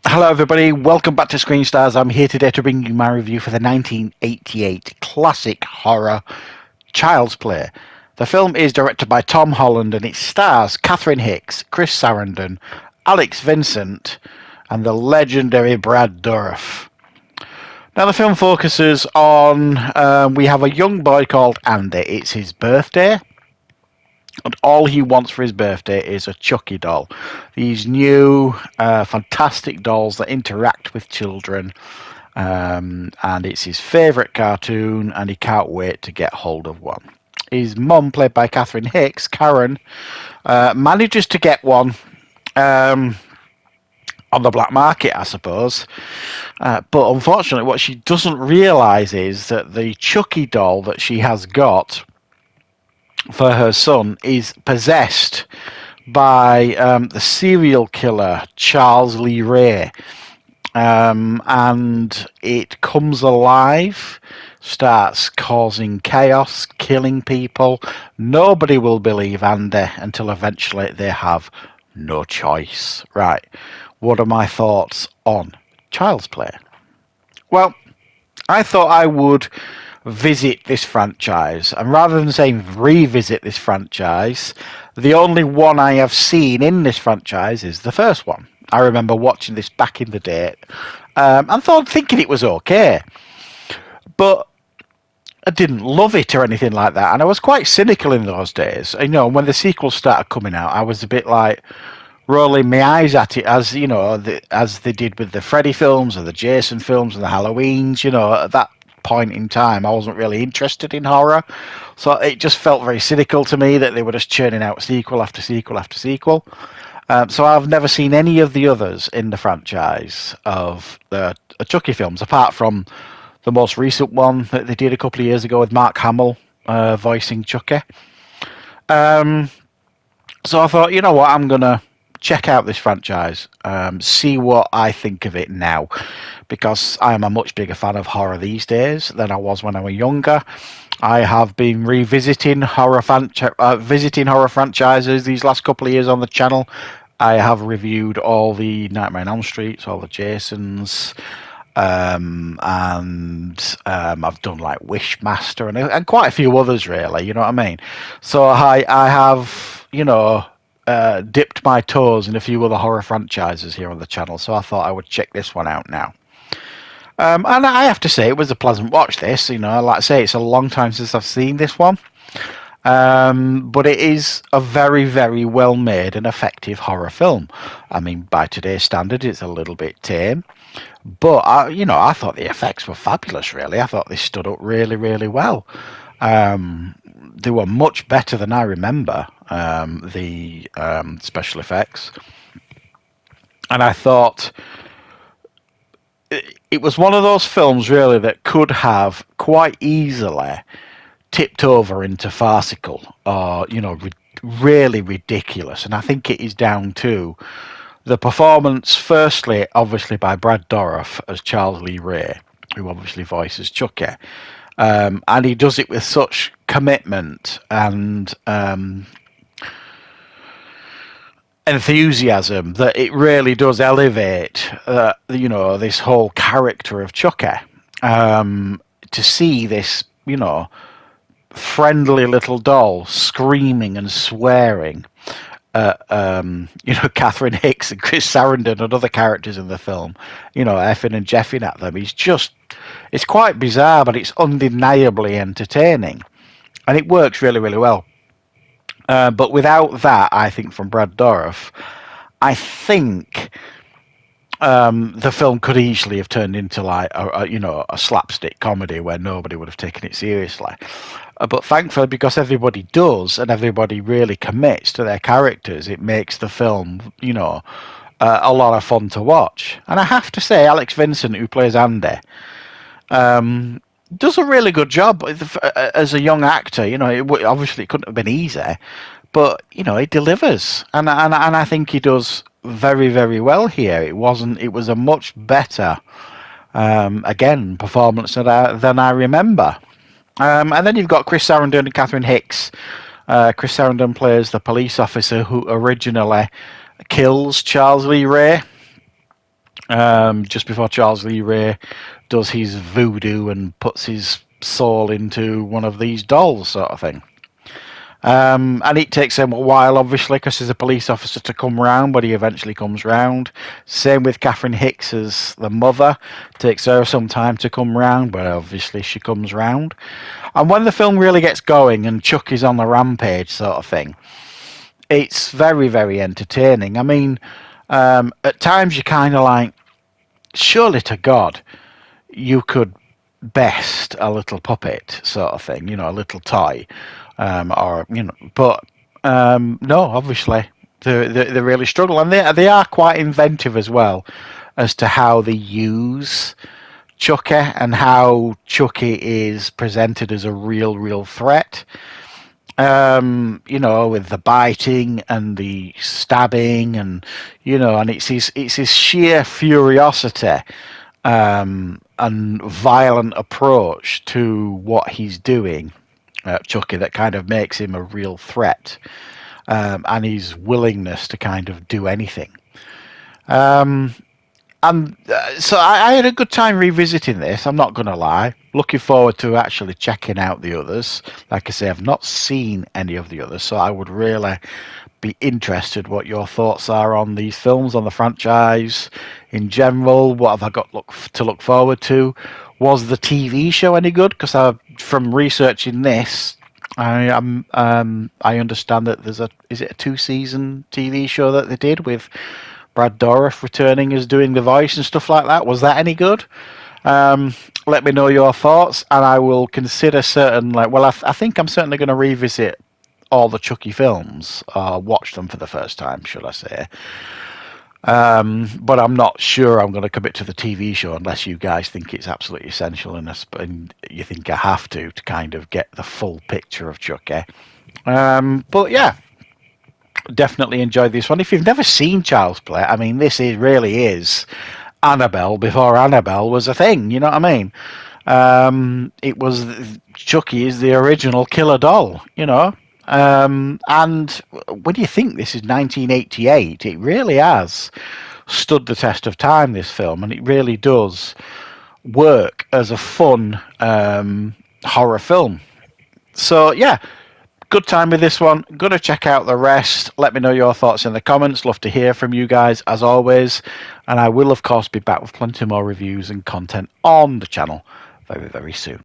Hello everybody, welcome back to Screenstars. I'm here today to bring you my review for the 1988 classic horror Child's Play. The film is directed by Tom Holland and it stars Catherine Hicks, Chris Sarandon, Alex Vincent and the legendary Brad Dourif. Now the film focuses on, we have a young boy called Andy. It's his birthday. And all he wants for his birthday is a Chucky doll. These new, fantastic dolls that interact with children. And it's his favourite cartoon, and he can't wait to get hold of one. His mum, played by Catherine Hicks, Karen, manages to get one on the black market, I suppose. But unfortunately, what she doesn't realise is that the Chucky doll that she has got for her son is possessed by the serial killer Charles Lee Ray, and it comes alive, starts causing chaos, killing people. Nobody will believe Andy until eventually they have no choice. Right, what are my thoughts on Child's Play? Well, I thought I would visit this franchise, and rather than saying revisit this franchise, the only one I have seen in this franchise is the first one. I remember watching this back in the day and thinking it was okay, but I didn't love it or anything like that, and I was quite cynical in those days. You know, when the sequels started coming out, I was a bit like rolling my eyes at it, as you know, as they did with the Freddy films and the Jason films and the Halloweens. You know, at that point in time I wasn't really interested in horror, so it just felt very cynical to me that they were just churning out sequel after sequel after sequel. So I've never seen any of the others in the franchise of the Chucky films, apart from the most recent one that they did a couple of years ago with Mark Hamill voicing Chucky. So I thought, you know what, I'm gonna check out this franchise, see what I think of it now, because I am a much bigger fan of horror these days than I was when I was younger. I have been revisiting horror franchises these last couple of years on the channel. I have reviewed all the Nightmare on Elm Streets, all the Jasons, and I've done like Wishmaster and quite a few others, really. You know what I mean? So I have, you know, dipped my toes in a few other horror franchises here on the channel, so I thought I would check this one out now. And I have to say, it was a pleasant watch, this. You know, like I say, it's a long time since I've seen this one. But it is a very, very well made and effective horror film. I mean, by today's standard, it's a little bit tame. But, you know, I thought the effects were fabulous, really. I thought they stood up really, really well. They were much better than I remember, the special effects. And I thought it was one of those films, really, that could have quite easily tipped over into farcical or, you know, really ridiculous. And I think it is down to the performance, firstly, obviously, by Brad Dourif as Charles Lee Ray, who obviously voices Chucky. And he does it with such commitment and enthusiasm that it really does elevate, you know, this whole character of Chucky. To see this, you know, friendly little doll screaming and swearing at, you know, Catherine Hicks and Chris Sarandon and other characters in the film, you know, effing and jeffing at them. It's quite bizarre, but it's undeniably entertaining. And it works really, really well. But without that, I think, from Brad Dourif, I think the film could easily have turned into like a slapstick comedy where nobody would have taken it seriously. But thankfully, because everybody does and everybody really commits to their characters, it makes the film, you know, a lot of fun to watch. And I have to say, Alex Vincent, who plays Andy, does a really good job as a young actor. You know, obviously it couldn't have been easy, but you know, he delivers, and I think he does very, very well here. It was a much better, again, performance than I remember. And then you've got Chris Sarandon and Catherine Hicks. Chris Sarandon plays the police officer who originally kills Charles Lee Ray. Just before Charles Lee Ray does his voodoo and puts his soul into one of these dolls, sort of thing. And it takes him a while, obviously, because there's a police officer to come round, but he eventually comes round. Same with Catherine Hicks as the mother. Takes her some time to come round, but obviously she comes round. And when the film really gets going and Chuck is on the rampage, sort of thing, it's very, very entertaining. I mean, at times you're kind of like, surely to God, you could best a little puppet sort of thing, a little toy, or but no, obviously they really struggle, and they are quite inventive as well as to how they use Chucky and how Chucky is presented as a real threat. With the biting and the stabbing, and and it's his sheer furiosity and violent approach to what he's doing, Chucky, that kind of makes him a real threat, and his willingness to kind of do anything. So I had a good time revisiting this. I'm not going to lie. Looking forward to actually checking out the others. Like I say, I've not seen any of the others, so I would really be interested what your thoughts are on these films, on the franchise in general. What have I got to look forward to? Was the TV show any good? Because from researching this, I understand that is it a 2-season TV show that they did with Brad Dourif returning as doing the voice and stuff like that. Was that any good? Let me know your thoughts, and I will consider certain. I think I'm certainly going to revisit all the Chucky films, watch them for the first time, should I say. But I'm not sure I'm going to commit to the TV show unless you guys think it's absolutely essential and you think I have to kind of get the full picture of Chucky. But yeah, definitely enjoyed this one. If you've never seen Child's Play, I mean, this really is Annabelle before Annabelle was a thing. You know what I mean? It was Chucky is the original killer doll. And when you think this is 1988, it really has stood the test of time, this film, and it really does work as a fun horror film. So yeah, good time with this one. Gonna check out the rest. Let me know your thoughts in the comments. Love to hear from you guys as always, and I will of course be back with plenty more reviews and content on the channel very, very soon.